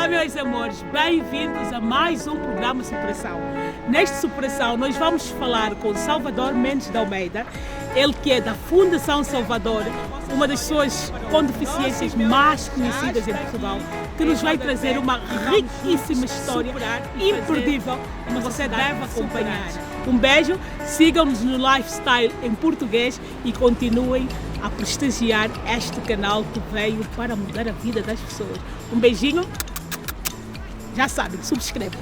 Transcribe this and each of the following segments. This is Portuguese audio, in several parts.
meus amores, bem-vindos a mais um programa Superação. Neste Superação nós vamos falar com Salvador Mendes de Almeida, ele que é da Fundação Salvador, uma das pessoas com deficiências mais conhecidas em Portugal, que nos vai trazer uma riquíssima história imperdível que você deve acompanhar. Um beijo, sigam-nos no Lifestyle em português e continuem a prestigiar este canal que veio para mudar a vida das pessoas. Um beijinho, já sabem, subscrevam.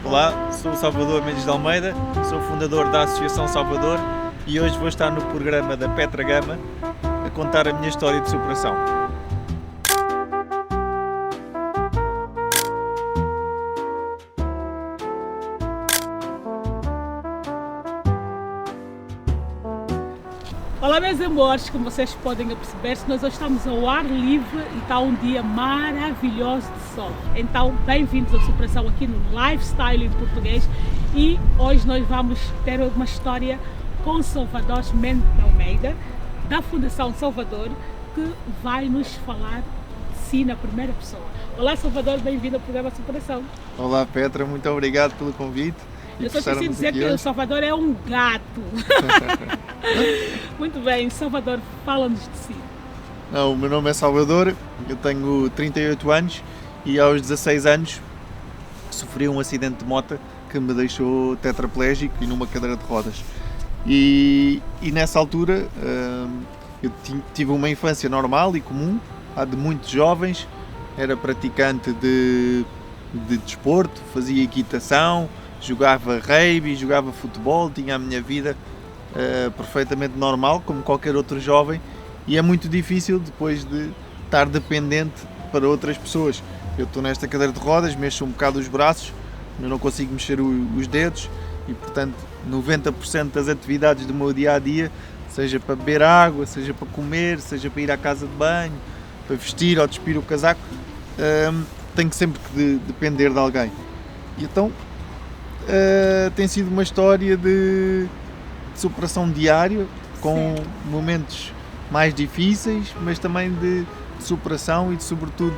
Olá, sou o Salvador Mendes de Almeida, sou fundador da Associação Salvador e hoje vou estar no programa da Petra Gama a contar a minha história de superação. Olá meus amores, como vocês podem perceber, nós hoje estamos ao ar livre e está um dia maravilhoso de sol. Então, bem-vindos à Superação aqui no Lifestyle em português e hoje nós vamos ter uma história com Salvador Mendes de Almeida, da Fundação Salvador, que vai nos falar de si na primeira pessoa. Olá Salvador, bem-vindo ao programa Superação. Olá Petra, muito obrigado pelo convite. Eu só esqueci de dizer que o Salvador é um gato. Muito bem, Salvador, fala-nos de si. Não, o meu nome é Salvador, eu tenho 38 anos e aos 16 anos sofri um acidente de moto que me deixou tetraplégico e numa cadeira de rodas. E nessa altura eu tive uma infância normal e comum, a de muitos jovens, era praticante de desporto, fazia equitação, jogava rugby, jogava futebol, tinha a minha vida perfeitamente normal, como qualquer outro jovem, e é muito difícil depois de estar dependente para outras pessoas. Eu estou nesta cadeira de rodas, mexo um bocado os braços, eu não consigo mexer os dedos e, portanto, 90% das atividades do meu dia-a-dia, seja para beber água, seja para comer, seja para ir à casa de banho, para vestir ou despir o casaco, tenho sempre que depender de alguém. E então, tem sido uma história de superação diária, com momentos mais difíceis, mas também de superação e sobretudo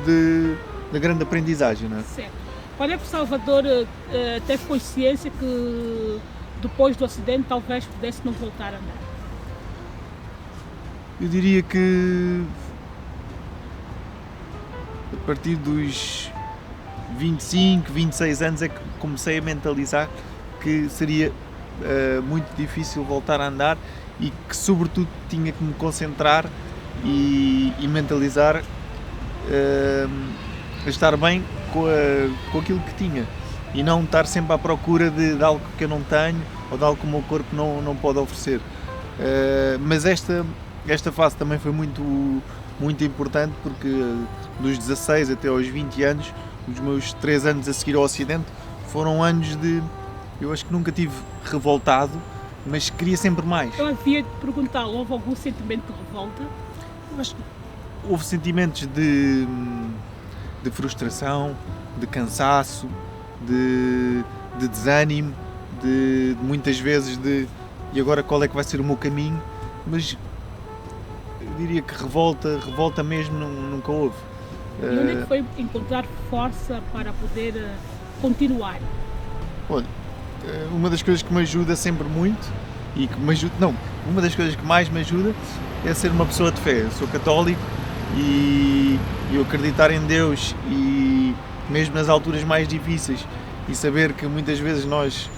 de grande aprendizagem, não é? Certo. Quando é que o Salvador teve consciência que depois do acidente talvez pudesse não voltar a andar? Eu diria que a partir dos 25, 26 anos é que comecei a mentalizar que seria muito difícil voltar a andar e que sobretudo tinha que me concentrar e mentalizar a estar bem com aquilo que tinha e não estar sempre à procura de algo que eu não tenho ou de algo que o meu corpo não pode oferecer. Mas esta fase também foi muito importante porque dos 16 até aos 20 anos, os meus 3 anos a seguir ao acidente, foram anos de... Eu acho que nunca tive revoltado, mas queria sempre mais. Eu havia de perguntar, houve algum sentimento de revolta? Eu acho que houve sentimentos de frustração, de cansaço, de desânimo, de muitas vezes e agora qual é que vai ser o meu caminho, mas eu diria que revolta mesmo nunca houve. E onde é que foi encontrar força para poder continuar? Olha, uma das coisas que me ajuda sempre muito uma das coisas que mais me ajuda é ser uma pessoa de fé. Eu sou católico e eu acreditar em Deus e mesmo nas alturas mais difíceis e saber que muitas vezes nós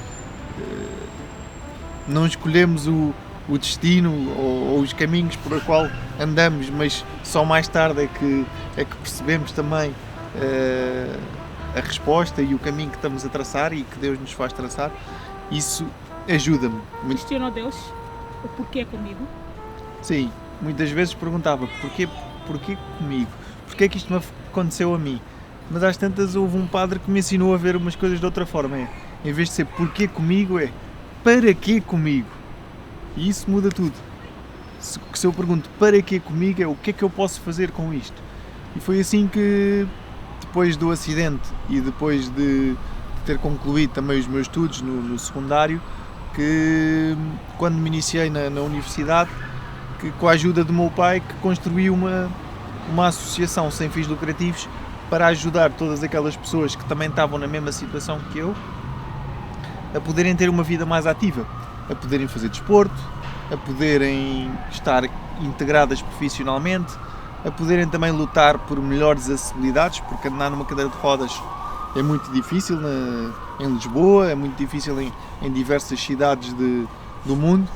não escolhemos o destino ou os caminhos por o qual andamos, mas só mais tarde é que percebemos também a resposta e o caminho que estamos a traçar e que Deus nos faz traçar. Isso ajuda-me. Questionou Deus o porquê comigo? Sim, muitas vezes perguntava porquê comigo? Porquê que isto me aconteceu a mim? Mas às tantas houve um padre que me ensinou a ver umas coisas de outra forma. Em vez de ser porquê comigo, é para quê comigo? E isso muda tudo. Se eu pergunto para que comigo, é o que é que eu posso fazer com isto? E foi assim que, depois do acidente e depois de ter concluído também os meus estudos no secundário, que quando me iniciei na universidade, que com a ajuda do meu pai, que construí uma associação sem fins lucrativos para ajudar todas aquelas pessoas que também estavam na mesma situação que eu, a poderem ter uma vida mais ativa, a poderem fazer desporto, a poderem estar integradas profissionalmente, a poderem também lutar por melhores acessibilidades, porque andar numa cadeira de rodas é muito difícil em Lisboa, é muito difícil em diversas cidades do mundo,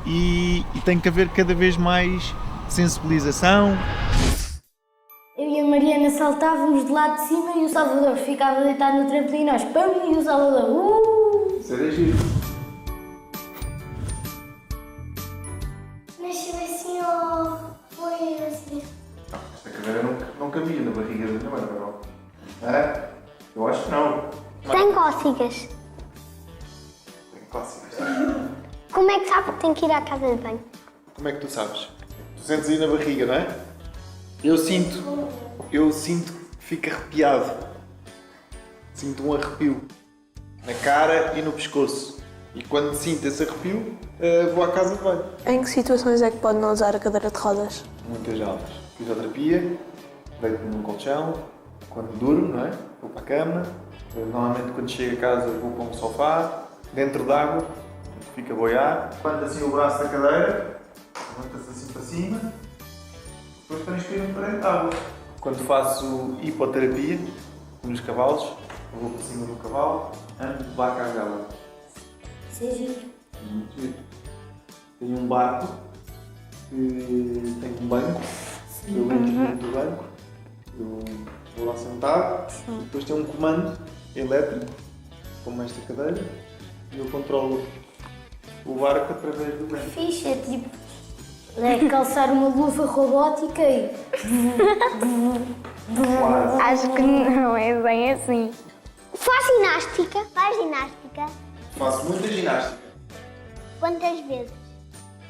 e tem que haver cada vez mais sensibilização. Eu e a Mariana saltávamos de lado de cima e o Salvador ficava deitado no trampolim e nós pam, e o Salvador Isso era giro. Nasceu assim ou foi assim? Esta cadeira não cabia na barriga da minha mãe, não? É? Eu acho que não. Tem cócegas. Tem cócegas. Como é que sabe que tem que ir à casa de banho? Como é que tu sabes? Tu sentes aí na barriga, não é? Eu sinto que fico arrepiado. Sinto um arrepio na cara e no pescoço. E quando sinto esse arrepio, vou à casa de banho. Em que situações é que pode não usar a cadeira de rodas? Muitas aulas. Fisioterapia, deito-me num colchão, quando durmo, não é? Vou para a cama. Normalmente quando chego a casa vou para um sofá, dentro d'água, fico a boiar. Levanta assim o braço da cadeira, levanta-se assim para cima, depois transfiro-me para dentro d'água. Quando faço hipoterapia nos cavalos, vou para cima do cavalo, ando de barco à vela. Seja. Muito giro. Tenho um barco que tem um banco, eu entro dentro do banco, eu vou lá sentado, depois tem um comando elétrico, como esta cadeira, e eu controlo o barco através do banco. Fixe, é tipo calçar uma luva robótica e... Acho que não é bem assim. Faz ginástica? Faz ginástica? Faço muita ginástica. Quantas vezes?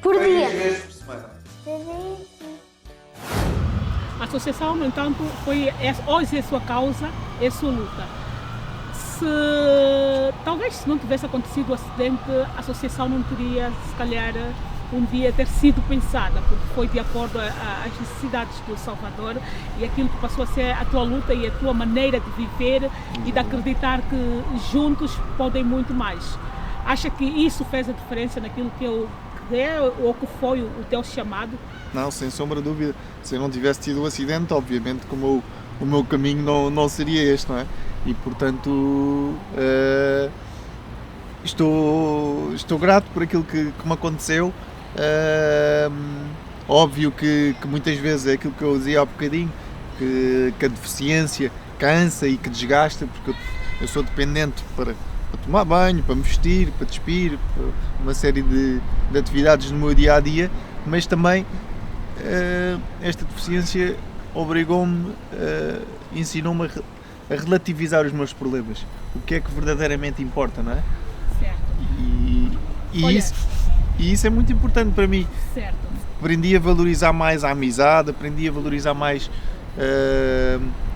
Por 3 dia? vezes por semana. A associação, no entanto, hoje é a sua causa, é a sua luta. Talvez se não tivesse acontecido o acidente, a associação não teria, se calhar, um dia ter sido pensada, porque foi de acordo às necessidades do Salvador e aquilo que passou a ser a tua luta e a tua maneira de viver e de acreditar que juntos podem muito mais. Acha que isso fez a diferença naquilo que é ou que foi o teu chamado? Não, sem sombra de dúvida. Se eu não tivesse tido o acidente, obviamente que o meu caminho não seria este, não é? E portanto estou grato por aquilo que me aconteceu. Óbvio que muitas vezes é aquilo que eu dizia há bocadinho, que a deficiência cansa e que desgasta, porque eu sou dependente para tomar banho, para me vestir, para despir, para uma série de atividades no meu dia-a-dia, mas também esta deficiência obrigou-me, ensinou-me a relativizar os meus problemas, o que é que verdadeiramente importa, não é? Certo. E isso é muito importante para mim. Certo. Aprendi a valorizar mais a amizade, aprendi a valorizar mais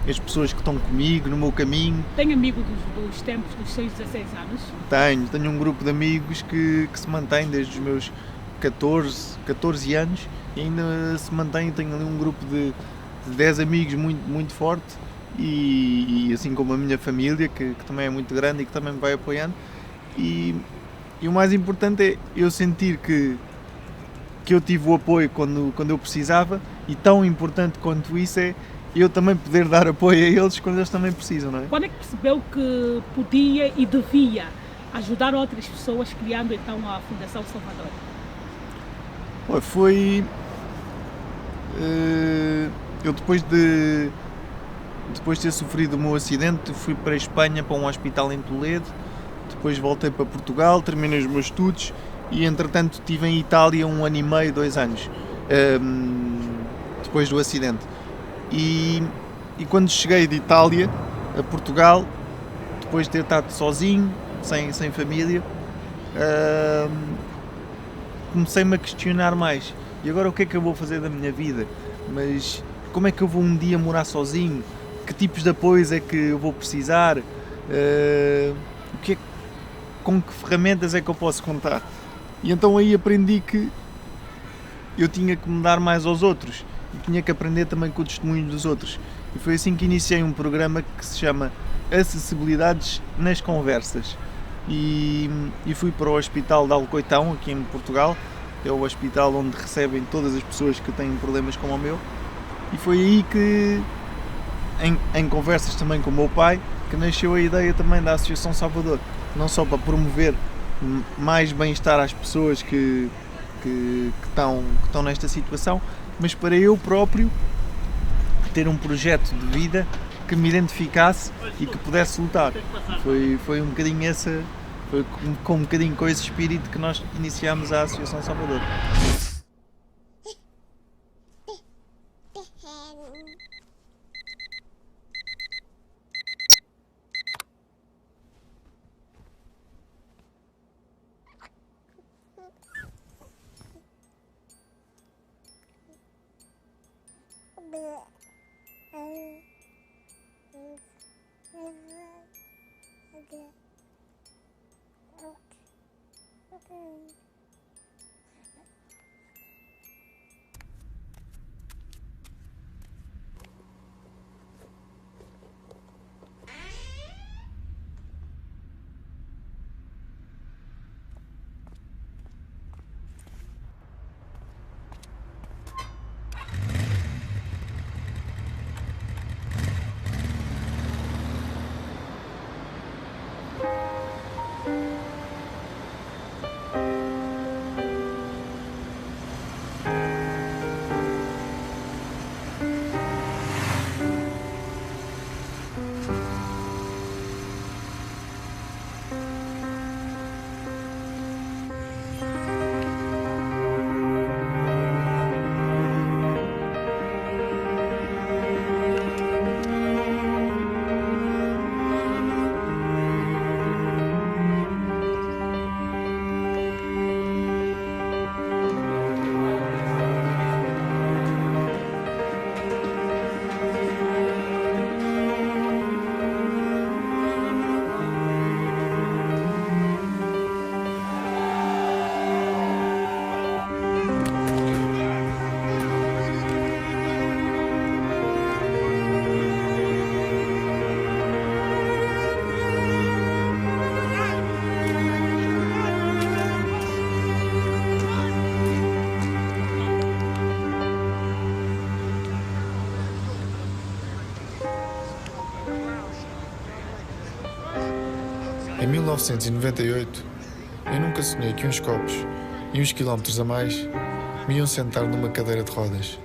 as pessoas que estão comigo, no meu caminho. Tem amigo dos tempos dos 6, 16 anos? Tenho um grupo de amigos que se mantém desde os meus 14 anos e ainda se mantém. Tenho ali um grupo de 10 amigos muito, muito forte e assim como a minha família, que também é muito grande e que também me vai apoiando. E o mais importante é eu sentir que eu tive o apoio quando eu precisava, e tão importante quanto isso é eu também poder dar apoio a eles quando eles também precisam, não é? Quando é que percebeu que podia e devia ajudar outras pessoas, criando então a Fundação Salvador? Foi... eu depois de ter sofrido o meu acidente, fui para a Espanha, para um hospital em Toledo, depois voltei para Portugal, terminei os meus estudos e entretanto estive em Itália 1 ano e meio, 2 anos, depois do acidente. E quando cheguei de Itália a Portugal, depois de ter estado sozinho, sem família, comecei-me a questionar mais. E agora o que é que eu vou fazer da minha vida? Mas como é que eu vou um dia morar sozinho? Que tipos de apoios é que eu vou precisar? Com que ferramentas é que eu posso contar? E então aí aprendi que eu tinha que me dar mais aos outros e tinha que aprender também com o testemunho dos outros. E foi assim que iniciei um programa que se chama Acessibilidades nas Conversas. E fui para o Hospital de Alcoitão, aqui em Portugal. É o hospital onde recebem todas as pessoas que têm problemas como o meu. E foi aí que, em conversas também com o meu pai, que nasceu a ideia também da Associação Salvador. Não só para promover mais bem-estar às pessoas que estão nesta situação, mas para eu próprio ter um projeto de vida que me identificasse e que pudesse lutar. Foi um bocadinho foi com um bocadinho com esse espírito que nós iniciámos a Associação Salvador. Em 1998, eu nunca sonhei que uns copos e uns quilómetros a mais me iam sentar numa cadeira de rodas.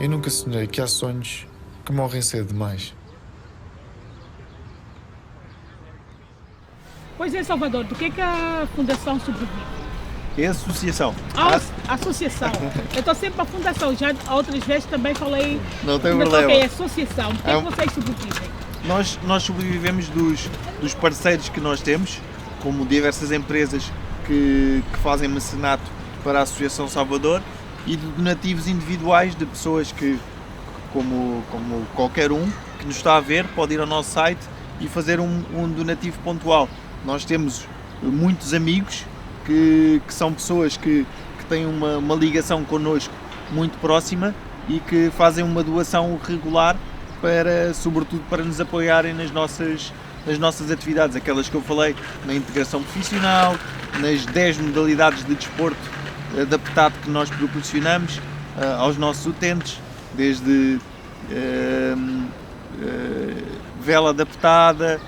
Eu nunca sonhei que há sonhos que morrem cedo demais. Pois é, Salvador, do que a Fundação sobrevive? É a associação. A associação. Eu estou sempre para a Fundação, já outras vezes também falei. Não tem ainda problema. toquei a associação. Do que é que vocês sobrevivem? Nós sobrevivemos dos parceiros que nós temos, como diversas empresas que fazem mecenato para a Associação Salvador, e de donativos individuais de pessoas que, como qualquer um que nos está a ver, pode ir ao nosso site e fazer um donativo pontual. Nós temos muitos amigos que são pessoas que têm uma ligação connosco muito próxima e que fazem uma doação regular sobretudo para nos apoiarem nas nossas atividades, aquelas que eu falei, na integração profissional, nas 10 modalidades de desporto adaptado que nós proporcionamos aos nossos utentes, desde vela adaptada,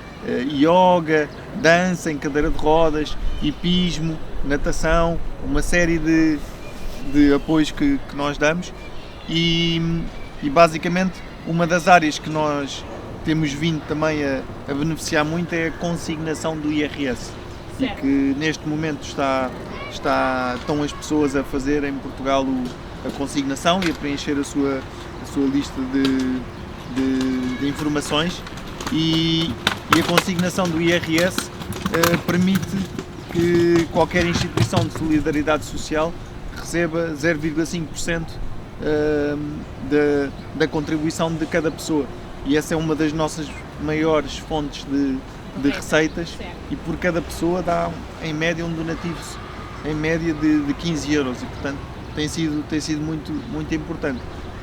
yoga, dança em cadeira de rodas, hipismo, natação, uma série de apoios que nós damos e basicamente uma das áreas que nós temos vindo também a beneficiar muito é a consignação do IRS. Certo. E que neste momento estão as pessoas a fazer em Portugal a consignação e a preencher a sua lista de informações e a consignação do IRS permite que qualquer instituição de solidariedade social receba 0,5% da contribuição de cada pessoa. E essa é uma das nossas maiores fontes de receitas, e por cada pessoa dá em média um donativo em média de 15 euros, e portanto tem sido muito, muito importante.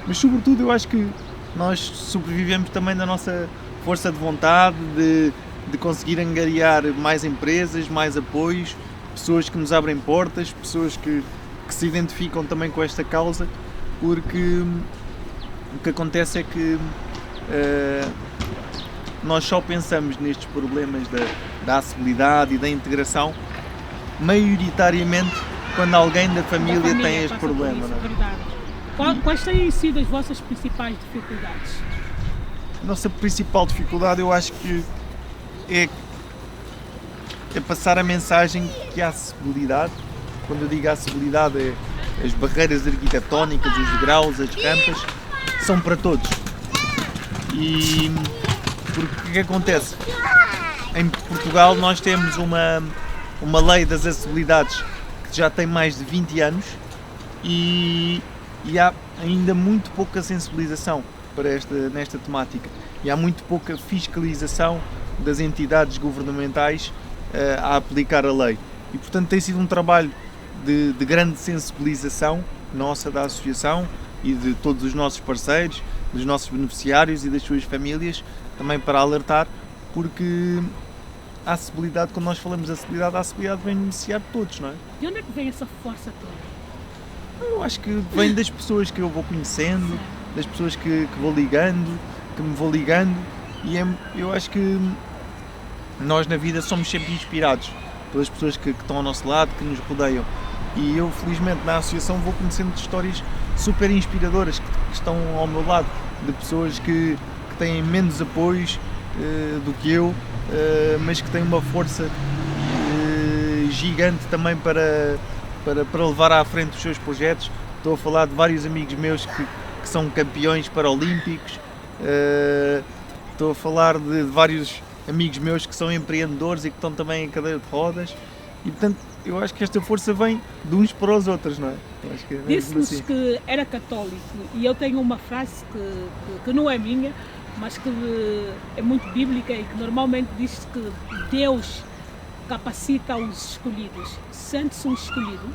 Mas sobretudo eu acho que nós sobrevivemos também da nossa força de vontade de conseguir angariar mais empresas, mais apoios, pessoas que nos abrem portas, pessoas que se identificam também com esta causa, porque o que acontece é que nós só pensamos nestes problemas da acessibilidade e da integração maioritariamente quando alguém da família tem este problema. Isso, verdade. Quais têm sido as vossas principais dificuldades? A nossa principal dificuldade, eu acho que é passar a mensagem que a acessibilidade, quando eu digo acessibilidade, é as barreiras arquitetónicas, os degraus, as rampas, são para todos. E porque o que acontece? Em Portugal nós temos uma lei das acessibilidades que já tem mais de 20 anos e há ainda muito pouca sensibilização nesta temática, e há muito pouca fiscalização das entidades governamentais a aplicar a lei, e portanto tem sido um trabalho de grande sensibilização nossa, da associação e de todos os nossos parceiros, dos nossos beneficiários e das suas famílias, também para alertar, porque a acessibilidade, quando nós falamos de acessibilidade, a acessibilidade vem beneficiar todos, não é? De onde é que vem essa força toda? Eu acho que vem das pessoas que eu vou conhecendo, das pessoas que vou ligando, que me vou ligando, e eu acho que nós na vida somos sempre inspirados pelas pessoas que estão ao nosso lado, que nos rodeiam, e eu felizmente na associação vou conhecendo histórias super inspiradoras que estão ao meu lado, de pessoas que têm menos apoios do que eu, mas que têm uma força gigante também para levar à frente os seus projetos. Estou a falar de vários amigos meus que são campeões paralímpicos, estou a falar de vários amigos meus que são empreendedores e que estão também em cadeira de rodas, e portanto eu acho que esta força vem de uns para os outros, não é? Disse-nos assim que era católico, e eu tenho uma frase que não é minha, mas que é muito bíblica e que normalmente diz que Deus capacita os escolhidos. Sente-se um escolhido?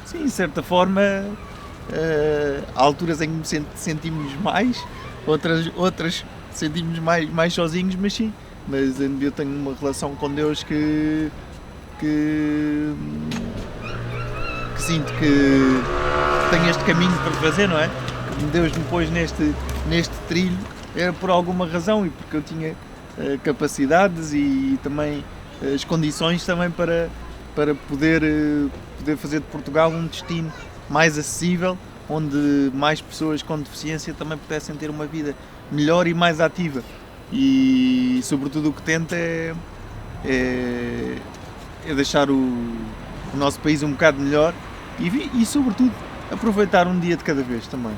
Sim, de certa forma, há alturas em que sentimos mais, outras sentimos mais sozinhos, mas sim. Mas eu tenho uma relação com Deus que sinto que tenho este caminho para fazer, não é? Deus me pôs neste trilho, era por alguma razão, e porque eu tinha capacidades e também as condições também para poder fazer de Portugal um destino mais acessível, onde mais pessoas com deficiência também pudessem ter uma vida melhor e mais ativa. E sobretudo o que tenta é deixar o nosso país um bocado melhor e sobretudo aproveitar um dia de cada vez também.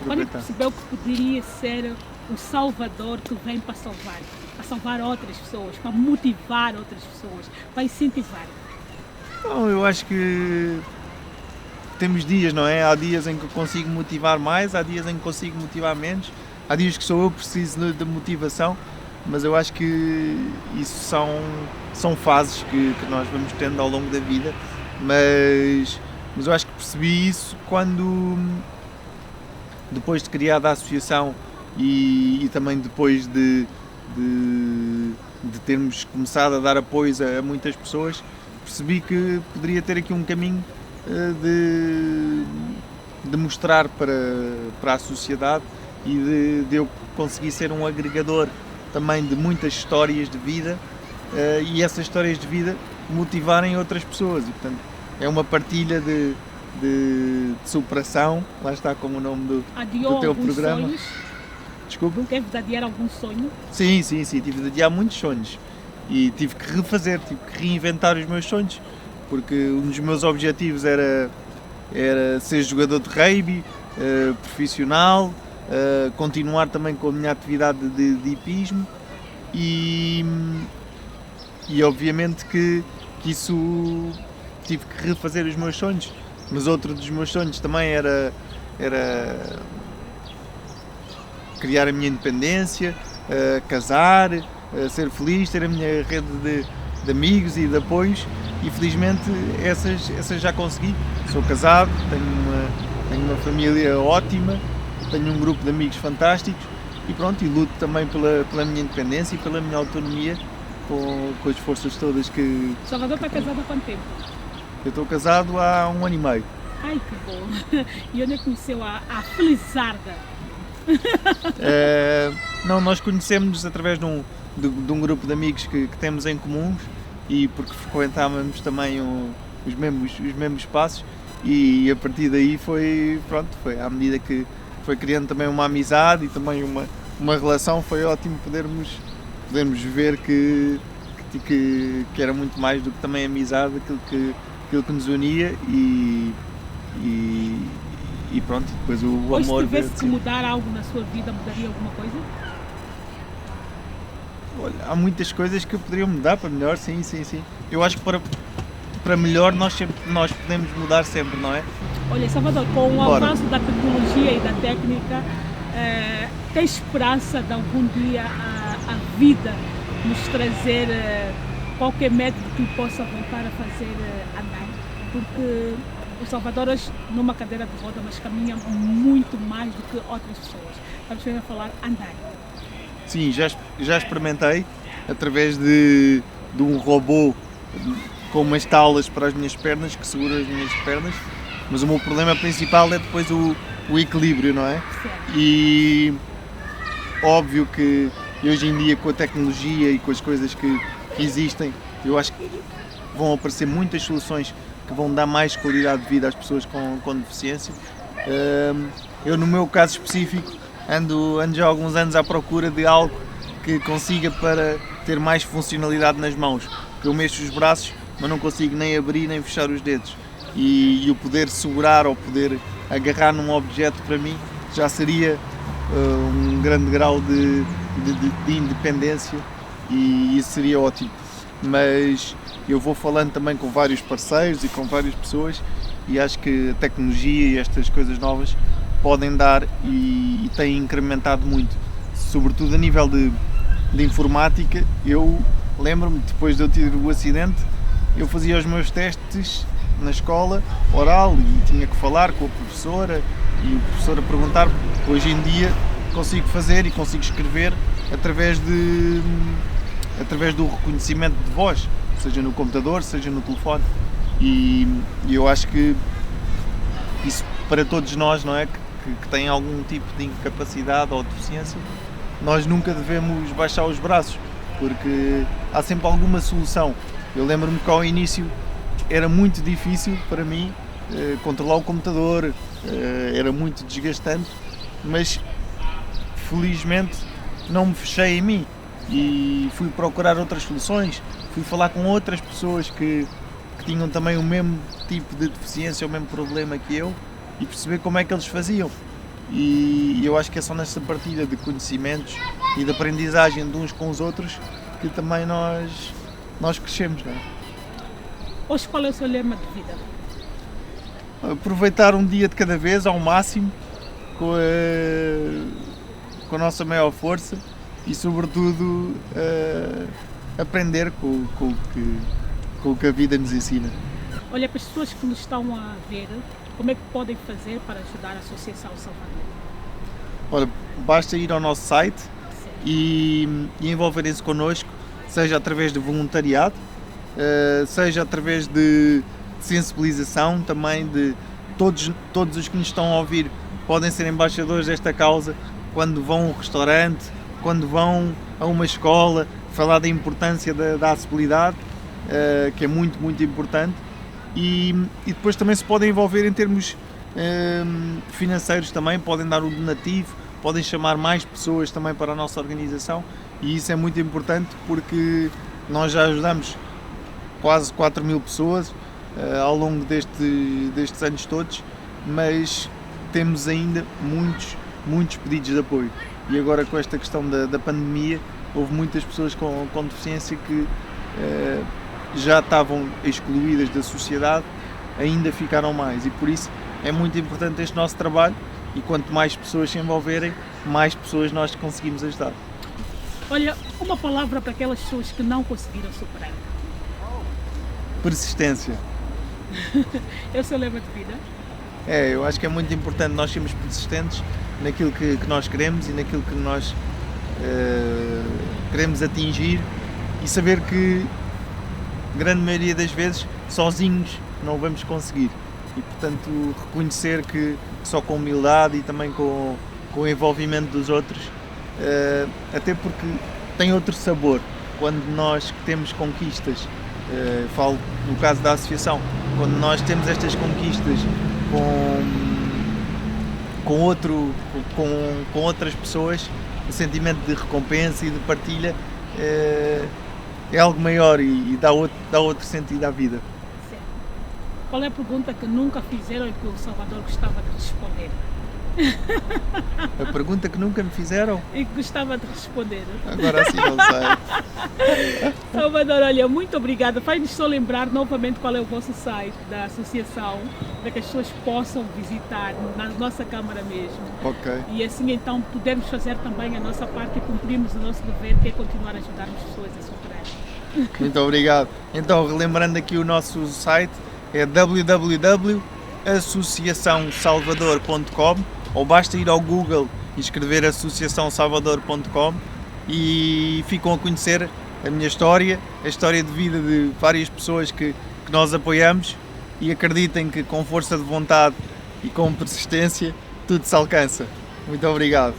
Quando é que percebeu que poderia ser o Salvador que vem para salvar outras pessoas, para motivar outras pessoas, para incentivar? Bom, eu acho que temos dias, não é? Há dias em que eu consigo motivar mais, há dias em que consigo motivar menos, há dias que sou eu preciso de motivação, mas eu acho que isso são fases que nós vamos tendo ao longo da vida, mas eu acho que percebi isso quando, depois de criada a associação e também depois de termos começado a dar apoios a muitas pessoas, percebi que poderia ter aqui um caminho de mostrar para a sociedade e de eu conseguir ser um agregador também de muitas histórias de vida e essas histórias de vida motivarem outras pessoas, e portanto é uma partilha de superação, lá está como o nome do teu programa. Sonhos? Desculpa? Teve de adiar algum sonho? Sim, tive de adiar muitos sonhos e tive que refazer, tive que reinventar os meus sonhos, porque um dos meus objetivos era ser jogador de rugby profissional, continuar também com a minha atividade de hipismo e obviamente que que isso tive que refazer os meus sonhos, mas outro dos meus sonhos também era criar a minha independência, casar, ser feliz, ter a minha rede de amigos e de apoios, e felizmente essas já consegui. Sou casado, tenho uma família ótima, tenho um grupo de amigos fantásticos e pronto, e luto também pela minha independência e pela minha autonomia com as forças todas que... Salvador está casado há quanto tempo? Eu estou casado há 1 ano e meio. Ai, que bom! E onde conheceu a Felizarda? Não, nós conhecemos através de um grupo de amigos que temos em comuns, e porque frequentávamos também os mesmos espaços, e a partir daí foi à medida que foi criando também uma amizade e também uma relação, foi ótimo podermos ver que era muito mais do que também amizade, aquilo que nos unia, e pronto, e depois o Hoje, amor... se tivesse que mudar algo na sua vida, mudaria alguma coisa? Olha, há muitas coisas que poderiam mudar para melhor, sim. Eu acho que para melhor nós podemos mudar sempre, não é? Olha, Salvador, com o avanço da tecnologia e da técnica, tem esperança de algum dia a vida nos trazer qualquer método que possa voltar a fazer andar? Porque o Salvador hoje numa cadeira de roda, mas caminha muito mais do que outras pessoas. Estamos a falar andar. Sim, já experimentei através de um robô com umas talas para as minhas pernas, que segura as minhas pernas, mas o meu problema principal é depois o equilíbrio, não é? Certo. E óbvio que hoje em dia, com a tecnologia e com as coisas que existem, eu acho que vão aparecer muitas soluções que vão dar mais qualidade de vida às pessoas com deficiência. Eu, no meu caso específico, ando já há alguns anos à procura de algo que consiga para ter mais funcionalidade nas mãos. Que eu mexo os braços, mas não consigo nem abrir nem fechar os dedos. E o poder segurar ou poder agarrar num objeto, para mim, já seria um grande grau de independência, e isso seria ótimo. Mas eu vou falando também com vários parceiros e com várias pessoas, e acho que a tecnologia e estas coisas novas podem dar e têm incrementado muito, sobretudo a nível de informática. Eu lembro-me, depois de eu ter o acidente, eu fazia os meus testes na escola, oral, e tinha que falar com a professora, e o professor a perguntar. Hoje em dia consigo fazer e consigo escrever através do reconhecimento de voz, seja no computador, seja no telefone, e eu acho que isso, para todos nós, não é, que têm algum tipo de incapacidade ou deficiência, nós nunca devemos baixar os braços, porque há sempre alguma solução. Eu lembro-me que ao início era muito difícil para mim controlar o computador, era muito desgastante, mas felizmente não me fechei em mim e fui procurar outras soluções, fui falar com outras pessoas que tinham também o mesmo tipo de deficiência, o mesmo problema que eu, e perceber como é que eles faziam. E eu acho que é só nessa partilha de conhecimentos e de aprendizagem de uns com os outros que também nós crescemos, não é? Hoje, qual é o seu lema de vida? Aproveitar um dia de cada vez ao máximo, com a nossa maior força, e sobretudo aprender com o que a vida nos ensina. Olha, para as pessoas que nos estão a ver, como é que podem fazer para ajudar a Associação Salvador? Olha, basta ir ao nosso site e envolverem-se connosco, seja através de voluntariado, seja através de sensibilização também, de todos os que nos estão a ouvir podem ser embaixadores desta causa, quando vão a um restaurante, quando vão a uma escola, falar da importância da acessibilidade, que é muito, muito importante, e depois também se podem envolver em termos financeiros também, podem dar um donativo, podem chamar mais pessoas também para a nossa organização, e isso é muito importante porque nós já ajudamos quase 4.000 pessoas ao longo destes anos todos, mas temos ainda muitos pedidos de apoio, e agora com esta questão da pandemia houve muitas pessoas com deficiência que já estavam excluídas da sociedade ainda ficaram mais, e por isso é muito importante este nosso trabalho, e quanto mais pessoas se envolverem, mais pessoas nós conseguimos ajudar. Olha, uma palavra para aquelas pessoas que não conseguiram superar. Persistência. É o seu lema de vida? Eu acho que é muito importante nós sermos persistentes naquilo que nós queremos e naquilo que nós queremos atingir, e saber que, grande maioria das vezes, sozinhos não vamos conseguir. E, portanto, reconhecer que só com humildade e também com o envolvimento dos outros, até porque tem outro sabor quando nós temos conquistas. Falo no caso da associação, quando nós temos estas conquistas com outras pessoas, o sentimento de recompensa e de partilha é algo maior e dá outro sentido à vida. Certo. Qual é a pergunta que nunca fizeram e que o Salvador gostava de responder? A pergunta que nunca me fizeram? E que gostava de responder. Agora sim não sei. Salvador, olha, muito obrigada. Faz-nos só lembrar novamente qual é o vosso site da associação, para que as pessoas possam visitar na nossa Câmara mesmo. Ok. E assim então podemos fazer também a nossa parte e cumprirmos o nosso dever, que é continuar a ajudar as pessoas a superar. Muito obrigado. Então, relembrando aqui o nosso site, é www.associaçãosalvador.com, ou basta ir ao Google e escrever associaçãosalvador.com e ficam a conhecer a minha história, a história de vida de várias pessoas que nós apoiamos, e acreditem que com força de vontade e com persistência tudo se alcança. Muito obrigado.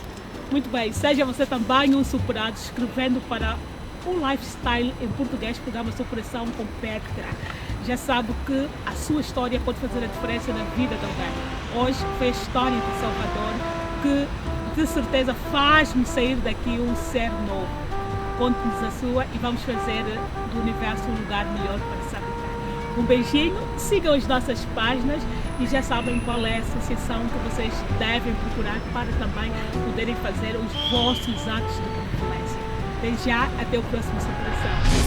Muito bem, seja você também um superado escrevendo para um lifestyle em português, programa Superação com Petra. Já sabe que a sua história pode fazer a diferença na vida de alguém. Hoje foi a história de Salvador que de certeza faz-me sair daqui um ser novo. Conte-nos a sua e vamos fazer do universo um lugar melhor para se habitar. Um beijinho, sigam as nossas páginas e já sabem qual é a associação que vocês devem procurar para também poderem fazer os vossos atos de benevolência. Desde já, até o próximo Superação.